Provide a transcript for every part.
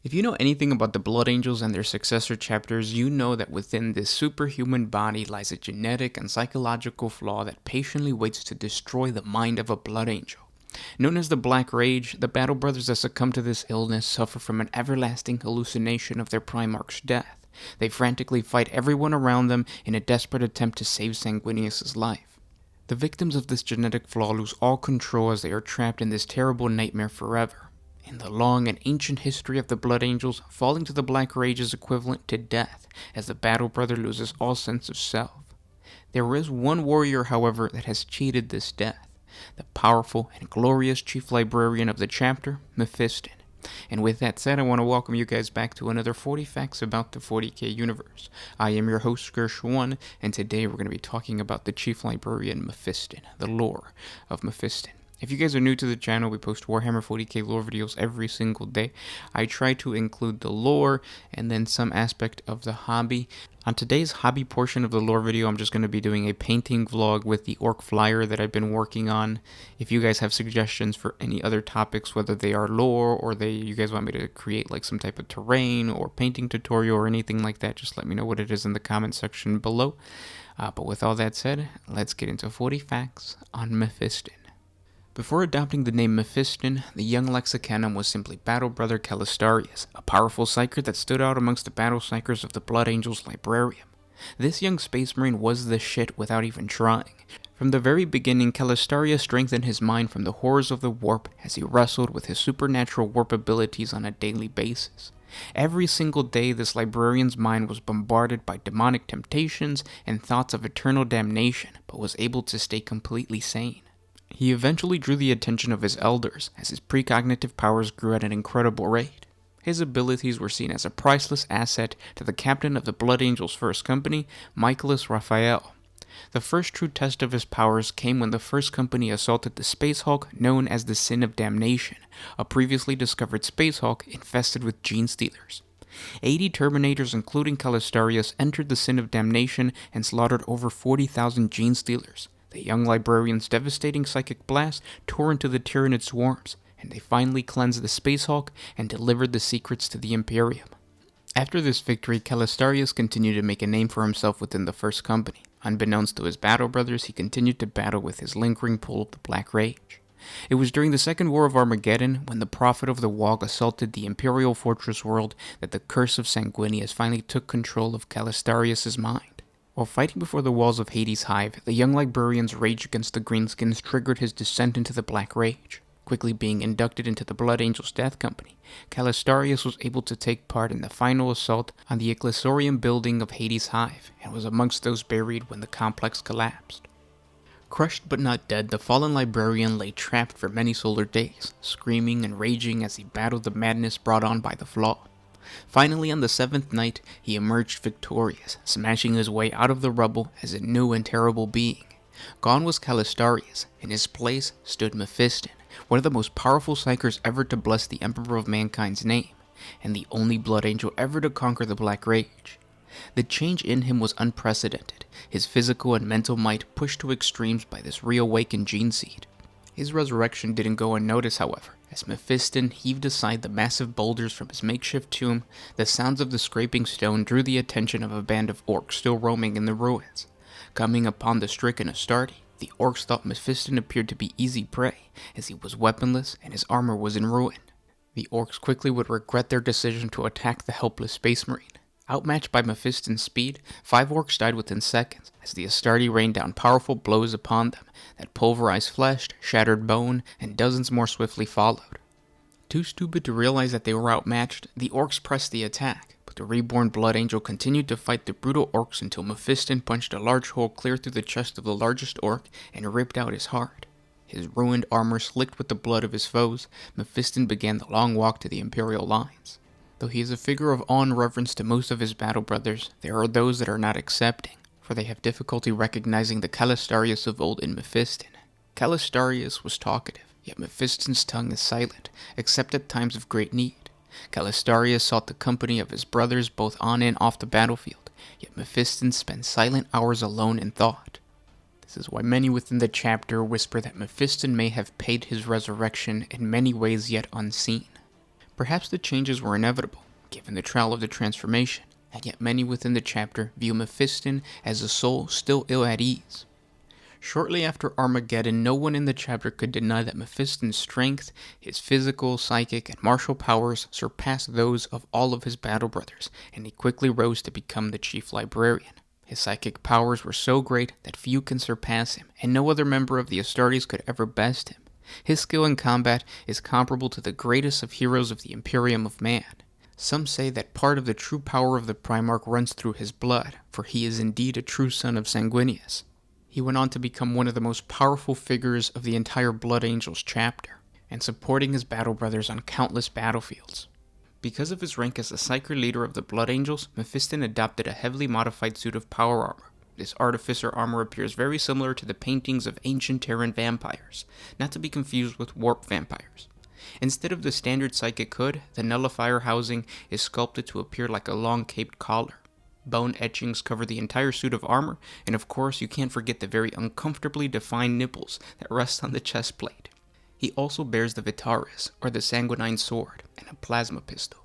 If you know anything about the Blood Angels and their successor chapters, you know that within this superhuman body lies a genetic and psychological flaw that patiently waits to destroy the mind of a Blood Angel. Known as the Black Rage, the Battle Brothers that succumb to this illness suffer from an everlasting hallucination of their Primarch's death. They frantically fight everyone around them in a desperate attempt to save Sanguinius' life. The victims of this genetic flaw lose all control as they are trapped in this terrible nightmare forever. In the long and ancient history of the Blood Angels, falling to the Black Rage is equivalent to death, as the Battle Brother loses all sense of self. There is one warrior, however, that has cheated this death, the powerful and glorious Chief Librarian of the chapter, Mephiston. And with that said, I want to welcome you guys back to another 40 Facts about the 40K universe. I am your host, Gersh1, and today we're going to be talking about the Chief Librarian Mephiston, the lore of Mephiston. If you guys are new to the channel, we post Warhammer 40K lore videos every single day. I try to include the lore and then some aspect of the hobby. On today's hobby portion of the lore video, I'm just going to be doing a painting vlog with the orc flyer that I've been working on. If you guys have suggestions for any other topics, whether they are lore or you guys want me to create like some type of terrain or painting tutorial or anything like that, just let me know what it is in the comment section below. But with all that said, let's get into 40 facts on Mephiston. Before adopting the name Mephiston, the young Lexicanum was simply Battle Brother Calistarius, a powerful psyker that stood out amongst the battle psykers of the Blood Angels Librarian. This young space marine was the shit without even trying. From the very beginning, Calistarius strengthened his mind from the horrors of the warp as he wrestled with his supernatural warp abilities on a daily basis. Every single day, this librarian's mind was bombarded by demonic temptations and thoughts of eternal damnation, but was able to stay completely sane. He eventually drew the attention of his elders, as his precognitive powers grew at an incredible rate. His abilities were seen as a priceless asset to the captain of the Blood Angels' first company, Michaelis Raphael. The first true test of his powers came when the first company assaulted the Space Hulk known as the Sin of Damnation, a previously discovered Space Hulk infested with gene stealers. 80 Terminators, including Calistarius, entered the Sin of Damnation and slaughtered over 40,000 gene stealers. The young librarian's devastating psychic blast tore into the Tyranid swarms, and they finally cleansed the Space Hulk and delivered the secrets to the Imperium. After this victory, Calistarius continued to make a name for himself within the First Company. Unbeknownst to his battle brothers, he continued to battle with his lingering pull of the Black Rage. It was during the Second War of Armageddon, when the Prophet of the Wog assaulted the Imperial Fortress world, that the curse of Sanguinius finally took control of Calistarius' mind. While fighting before the walls of Hades' hive, the young librarian's rage against the Greenskins triggered his descent into the Black Rage. Quickly being inducted into the Blood Angels' Death Company, Calistarius was able to take part in the final assault on the Ecclesorium building of Hades' hive, and was amongst those buried when the complex collapsed. Crushed but not dead, the fallen librarian lay trapped for many solar days, screaming and raging as he battled the madness brought on by the flaw. Finally, on the 7th night, he emerged victorious, smashing his way out of the rubble as a new and terrible being. Gone was Calistarius. In his place stood Mephiston, one of the most powerful psykers ever to bless the Emperor of Mankind's name, and the only Blood Angel ever to conquer the Black Rage. The change in him was unprecedented, his physical and mental might pushed to extremes by this reawakened gene seed. His resurrection didn't go unnoticed, however. As Mephiston heaved aside the massive boulders from his makeshift tomb, the sounds of the scraping stone drew the attention of a band of orcs still roaming in the ruins. Coming upon the stricken Astarte, the orcs thought Mephiston appeared to be easy prey, as he was weaponless and his armor was in ruin. The orcs quickly would regret their decision to attack the helpless space marine. Outmatched by Mephiston's speed, 5 orcs died within seconds, as the Astarte rained down powerful blows upon them that pulverized flesh, shattered bone, and dozens more swiftly followed. Too stupid to realize that they were outmatched, the orcs pressed the attack, but the reborn Blood Angel continued to fight the brutal orcs until Mephiston punched a large hole clear through the chest of the largest orc and ripped out his heart. His ruined armor slicked with the blood of his foes, Mephiston began the long walk to the Imperial lines. Though he is a figure of awe and reverence to most of his battle brothers, there are those that are not accepting, for they have difficulty recognizing the Calistarius of old in Mephiston. Calistarius was talkative, yet Mephiston's tongue is silent, except at times of great need. Calistarius sought the company of his brothers both on and off the battlefield, yet Mephiston spent silent hours alone in thought. This is why many within the chapter whisper that Mephiston may have paid his resurrection in many ways yet unseen. Perhaps the changes were inevitable, given the trial of the transformation, and yet many within the chapter view Mephiston as a soul still ill at ease. Shortly after Armageddon, no one in the chapter could deny that Mephiston's strength, his physical, psychic, and martial powers surpassed those of all of his battle brothers, and he quickly rose to become the chief librarian. His psychic powers were so great that few can surpass him, and no other member of the Astartes could ever best him. His skill in combat is comparable to the greatest of heroes of the Imperium of Man. Some say that part of the true power of the Primarch runs through his blood, for he is indeed a true son of Sanguinius. He went on to become one of the most powerful figures of the entire Blood Angels chapter, and supporting his battle brothers on countless battlefields. Because of his rank as the Psyker leader of the Blood Angels, Mephiston adopted a heavily modified suit of power armor. This artificer armor appears very similar to the paintings of ancient Terran vampires, not to be confused with warp vampires. Instead of the standard psychic hood, the nullifier housing is sculpted to appear like a long caped collar. Bone etchings cover the entire suit of armor, and of course you can't forget the very uncomfortably defined nipples that rest on the chest plate. He also bears the Vitaris, or the Sanguinine Sword, and a plasma pistol.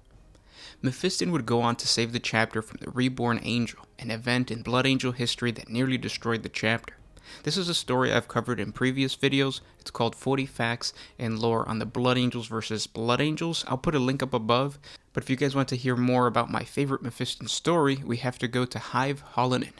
Mephiston would go on to save the chapter from the Reborn Angel, an event in Blood Angel history that nearly destroyed the chapter. This is a story I've covered in previous videos. It's called 40 Facts and Lore on the Blood Angels versus Blood Angels. I'll put a link up above, but if you guys want to hear more about my favorite Mephiston story, we have to go to Hive Hollonen.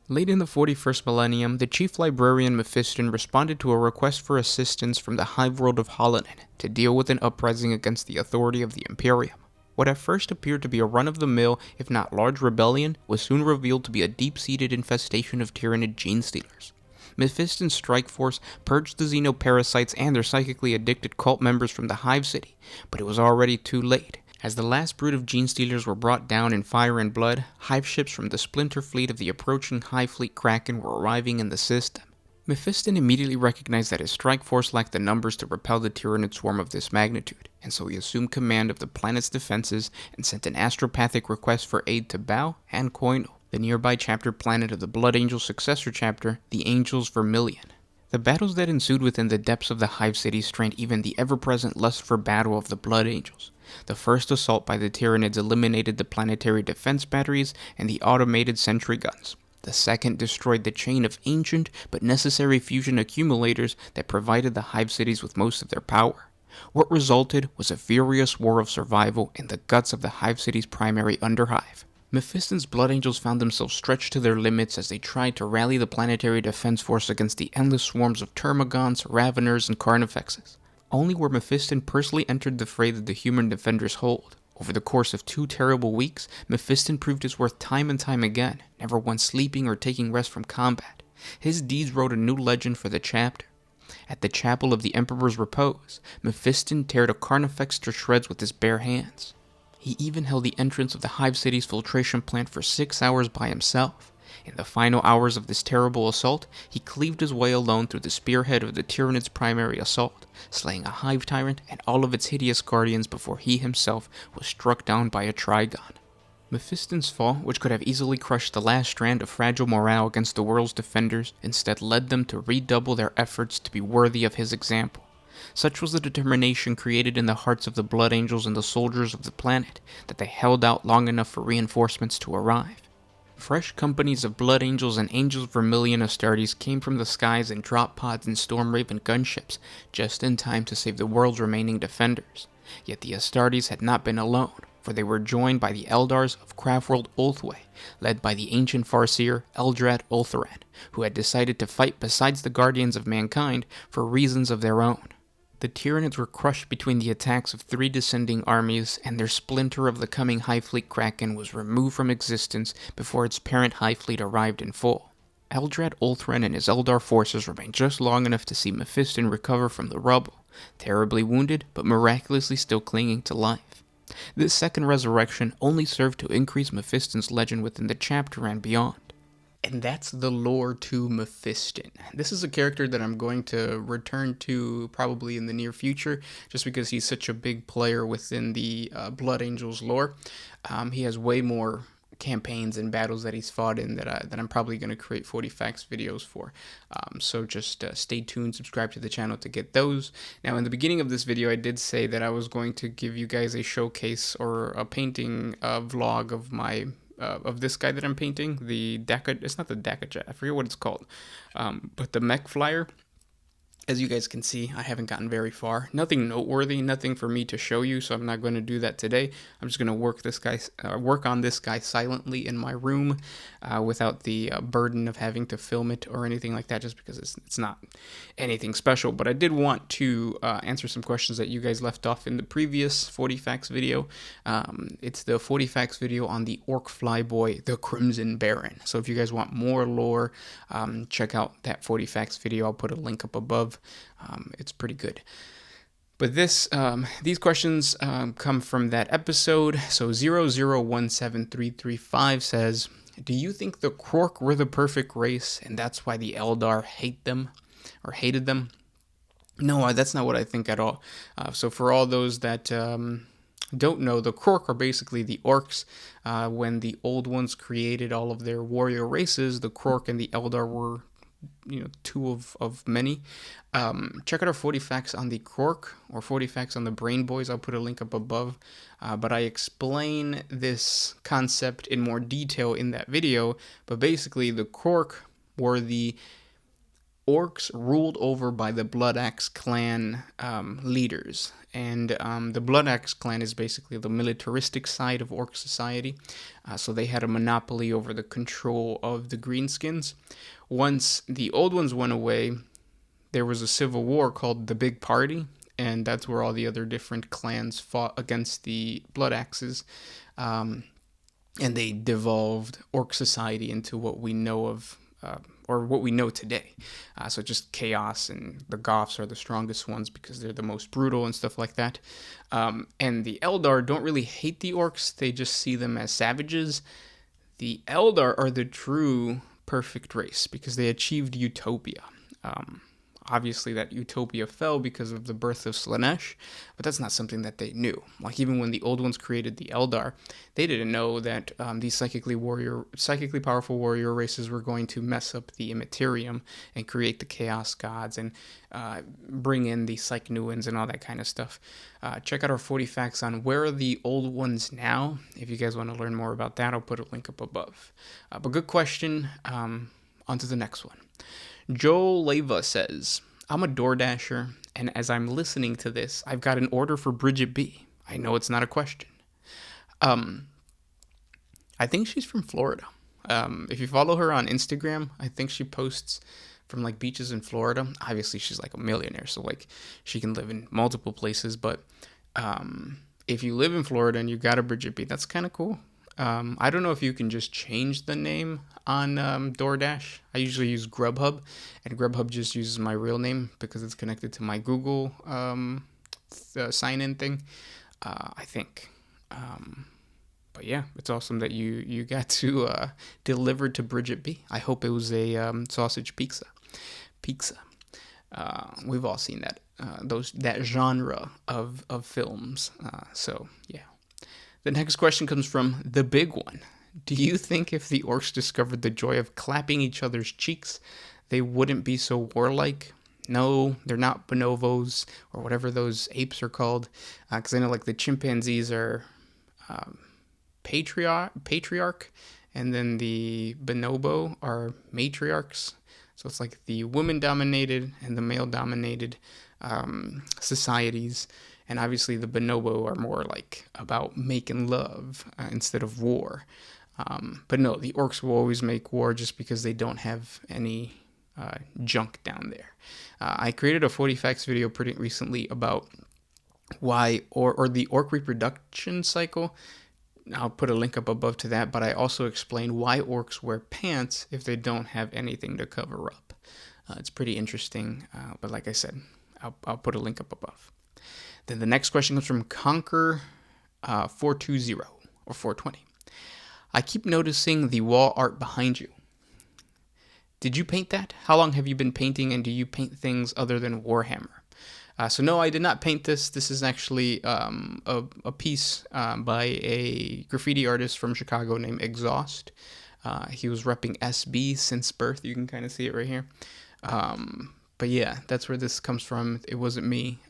Late in the 41st millennium, the chief librarian Mephiston responded to a request for assistance from the Hive world of Hollonen to deal with an uprising against the authority of the Imperium. What at first appeared to be a run-of-the-mill, if not large rebellion, was soon revealed to be a deep-seated infestation of Tyranid gene-stealers. Mephiston's strike force purged the xenoparasites and their psychically addicted cult members from the Hive City, but it was already too late. As the last brood of gene-stealers were brought down in fire and blood, Hive ships from the splinter fleet of the approaching Hive Fleet Kraken were arriving in the system. Mephiston immediately recognized that his strike force lacked the numbers to repel the Tyranid swarm of this magnitude, and so he assumed command of the planet's defenses and sent an astropathic request for aid to Bao and Koinal, the nearby chapter planet of the Blood Angel successor chapter, the Angels Vermilion. The battles that ensued within the depths of the Hive City strained even the ever-present lust for battle of the Blood Angels. The first assault by the Tyranids eliminated the planetary defense batteries and the automated sentry guns. The second destroyed the chain of ancient but necessary fusion accumulators that provided the Hive cities with most of their power. What resulted was a furious war of survival in the guts of the Hive city's primary underhive. Mephiston's Blood Angels found themselves stretched to their limits as they tried to rally the planetary defense force against the endless swarms of Termagants, Raveners, and Carnifexes. Only where Mephiston personally entered the fray did the human defenders hold. Over the course of 2 terrible weeks, Mephiston proved his worth time and time again, never once sleeping or taking rest from combat. His deeds wrote a new legend for the chapter. At the Chapel of the Emperor's Repose, Mephiston teared a Carnifex to shreds with his bare hands. He even held the entrance of the Hive City's filtration plant for 6 hours by himself. In the final hours of this terrible assault, he cleaved his way alone through the spearhead of the Tyranid's primary assault, slaying a Hive tyrant and all of its hideous guardians before he himself was struck down by a Trigon. Mephiston's fall, which could have easily crushed the last strand of fragile morale against the world's defenders, instead led them to redouble their efforts to be worthy of his example. Such was the determination created in the hearts of the Blood Angels and the soldiers of the planet, that they held out long enough for reinforcements to arrive. Fresh companies of Blood Angels and Angels Vermilion Astartes came from the skies in drop pods and Storm Raven gunships, just in time to save the world's remaining defenders. Yet the Astartes had not been alone, for they were joined by the Eldars of Craftworld Ulthwé, led by the ancient Farseer Eldrad Ulthuran, who had decided to fight besides the Guardians of Mankind for reasons of their own. The Tyranids were crushed between the attacks of 3 descending armies, and their splinter of the coming Hive Fleet Kraken was removed from existence before its parent Hive Fleet arrived in full. Eldrad Ulthuran and his Eldar forces remained just long enough to see Mephiston recover from the rubble, terribly wounded but miraculously still clinging to life. This second resurrection only served to increase Mephiston's legend within the chapter and beyond. And that's the lore to Mephiston. This is a character that I'm going to return to probably in the near future, just because he's such a big player within the Blood Angels lore. He has way more campaigns and battles that he's fought in that I'm probably going to create 40 facts videos for. So just stay tuned, subscribe to the channel to get those. Now, in the beginning of this video, I did say that I was going to give you guys a showcase or a painting vlog of my of this guy that I'm painting, the Daka. It's not the Daka Jet. I forget what it's called, but the mech flyer. As you guys can see, I haven't gotten very far. Nothing noteworthy, nothing for me to show you, so I'm not going to do that today. I'm just going to work on this guy silently in my room without the burden of having to film it or anything like that, just because it's not anything special. But I did want to answer some questions that you guys left off in the previous 40 Facts video. It's the 40 Facts video on the Orc Flyboy, the Crimson Baron. So if you guys want more lore, check out that 40 Facts video. I'll put a link up above. It's pretty good. But these questions come from that episode. So 0017335 says, do you think the Krork were the perfect race and that's why the Eldar hated them? No, that's not what I think at all. So for all those that don't know, the Krork are basically the orcs. When the old ones created all of their warrior races, the Krork and the Eldar were two of many. Check out our 40 facts on the Krork or 40 facts on the Brain Boys. I'll put a link up above. But I explain this concept in more detail in that video. But basically, the Krork were the orcs ruled over by the Blood Axe clan leaders. And the Blood Axe clan is basically the militaristic side of orc society. So they had a monopoly over the control of the greenskins. Once the old ones went away, there was a civil war called the Big Party, and that's where all the other different clans fought against the Blood Axes, and they devolved orc society into what we know of, or what we know today. So just chaos, and the Goths are the strongest ones because they're the most brutal and stuff like that. And the Eldar don't really hate the orcs, they just see them as savages. The Eldar are the true perfect race because they achieved utopia. Obviously, that utopia fell because of the birth of Slaanesh, but that's not something that they knew. Like, even when the old ones created the Eldar, they didn't know that these psychically powerful warrior races were going to mess up the Immaterium and create the Chaos Gods and bring in the Psychnuans and all that kind of stuff. Check out our 40 facts on where are the old ones now. If you guys want to learn more about that, I'll put a link up above. But good question. On to the next one. Joel Leva says, I'm a DoorDasher, and as I'm listening to this, I've got an order for Bridget B. I know it's not a question. I think she's from Florida. If you follow her on Instagram, I think she posts from like beaches in Florida. Obviously, she's like a millionaire, so like she can live in multiple places. But if you live in Florida and you got a Bridget B, that's kind of cool. I don't know if you can just change the name on DoorDash. I usually use Grubhub, and Grubhub just uses my real name because it's connected to my Google sign-in thing, I think. But yeah, it's awesome that you got to deliver to Bridget B. I hope it was a sausage pizza. We've all seen that that genre of films. So yeah. The next question comes from the big one. Do you think if the orcs discovered the joy of clapping each other's cheeks, they wouldn't be so warlike? No, they're not bonobos or whatever those apes are called. Because I know like the chimpanzees are patriarch, and then the bonobo are matriarchs. So it's like the women-dominated and the male-dominated societies. And obviously the bonobo are more like about making love instead of war. But no, the orcs will always make war just because they don't have any junk down there. I created a 40 facts video pretty recently about why, or the orc reproduction cycle. I'll put a link up above to that, but I also explain why orcs wear pants if they don't have anything to cover up. It's pretty interesting, but like I said, I'll put a link up above. Then the next question comes from Conquer 420 or 420. I keep noticing the wall art behind you. Did you paint that? How long have you been painting, and do you paint things other than Warhammer? So no, I did not paint this. This is actually a piece by a graffiti artist from Chicago named Exhaust. He was repping SB since birth. You can kind of see it right here. But yeah, that's where this comes from. It wasn't me.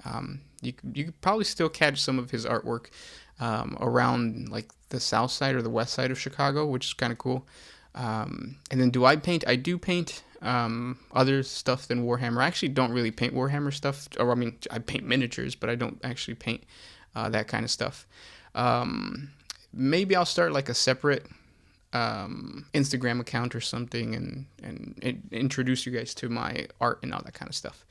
You could probably still catch some of his artwork around like the south side or the west side of Chicago, which is kind of cool. And then do I paint? I do paint other stuff than Warhammer. I actually don't really paint Warhammer stuff, or I mean, I paint miniatures, but I don't actually paint that kind of stuff. Maybe I'll start like a separate Instagram account or something, and introduce you guys to my art and all that kind of stuff.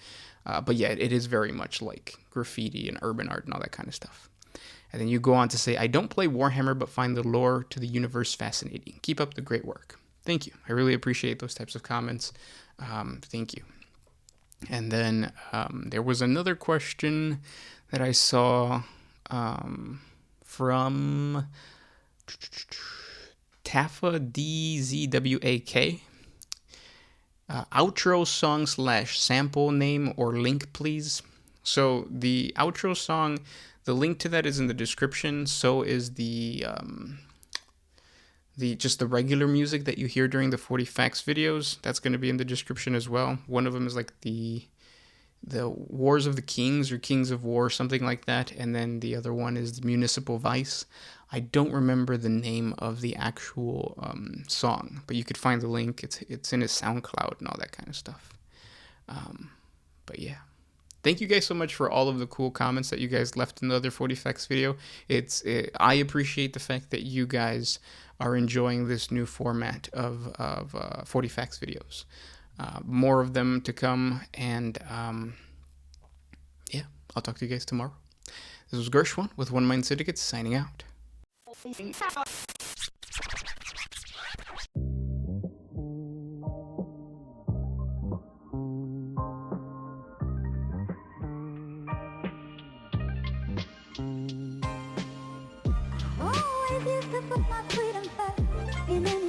But yeah, it is very much like graffiti and urban art and all that kind of stuff. And then you go on to say, I don't play Warhammer, but find the lore to the universe fascinating. Keep up the great work. Thank you. I really appreciate those types of comments. Thank you. And then there was another question that I saw from Tafa DZWAK. Outro song / sample name or link, please. So the outro song, the link to that is in the description. So is the just the regular music that you hear during the 40 Facts videos. That's going to be in the description as well. One of them is like the Wars of the Kings or Kings of War, something like that. And then the other one is the Municipal Vice. I don't remember the name of the actual song, but you could find the link. It's in his SoundCloud and all that kind of stuff. But yeah. Thank you guys so much for all of the cool comments that you guys left in the other 40 Facts video. I appreciate the fact that you guys are enjoying this new format of 40 Facts videos. More of them to come, and yeah, I'll talk to you guys tomorrow. This was Gershwin with One Mind Syndicate signing out. Always used to put my freedom first.